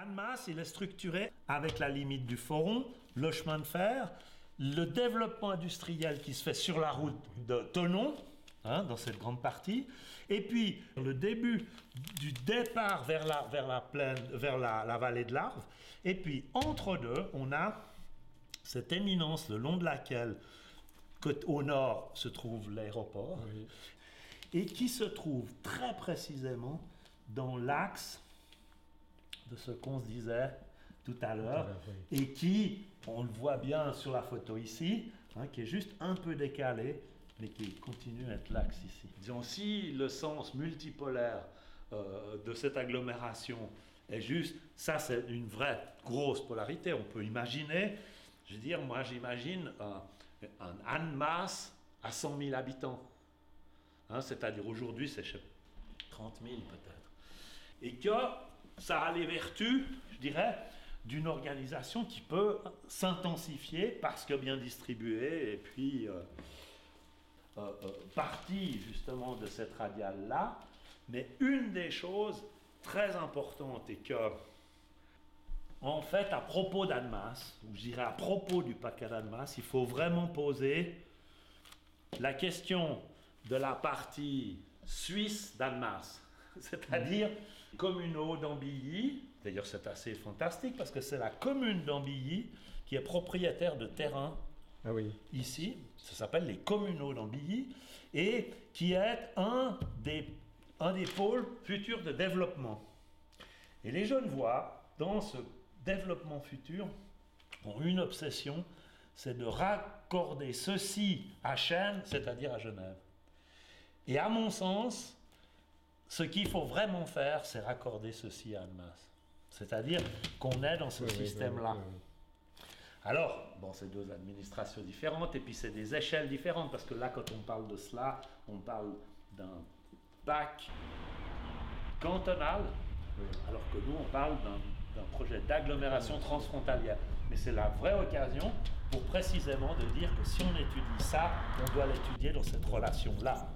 Annemasse, il est structuré avec la limite du Foron, le chemin de fer, le développement industriel qui se fait sur la route de Thonon, dans cette grande partie, et puis le début du départ vers la plaine, vers la vallée de l'Arve, et puis entre deux, on a cette éminence le long de laquelle, au nord, se trouve l'aéroport, oui, et qui se trouve très précisément dans l'axe de ce qu'on se disait tout à l'heure, oui, et qui, on le voit bien sur la photo ici, qui est juste un peu décalé, mais qui continue à être l'axe ici. Disons, si le sens multipolaire de cette agglomération est juste, ça c'est une vraie grosse polarité. On peut imaginer, je veux dire, moi j'imagine un Annemasse à 100 000 habitants. C'est-à-dire aujourd'hui c'est 30 000 peut-être. Et que ça a les vertus, je dirais, d'une organisation qui peut s'intensifier parce que bien distribuée et puis partie justement de cette radiale-là. Mais une des choses très importantes est que, en fait, à propos d'Annemasse, ou je dirais à propos du paquet d'Annemasse, il faut vraiment poser la question de la partie suisse d'Annemasse, c'est-à-dire communaux d'Ambilly. D'ailleurs, c'est assez fantastique parce que c'est la commune d'Ambilly qui est propriétaire de terrain. Ah oui. Ici, ça s'appelle les communaux d'Ambilly et qui est un des pôles futurs de développement. Et les Genevois, dans ce développement futur, ont une obsession, c'est de raccorder ceci à Chêne, c'est-à-dire à Genève. Et à mon sens, ce qu'il faut vraiment faire, c'est raccorder ceci à Annemasse. C'est-à-dire qu'on est dans ce système-là. Oui. Alors, bon, c'est deux administrations différentes et puis c'est des échelles différentes parce que là, quand on parle de cela, on parle d'un PAC cantonal, oui, alors que nous, on parle d'un projet d'agglomération transfrontalière. Mais c'est la vraie occasion pour précisément de dire que si on étudie ça, on doit l'étudier dans cette relation-là.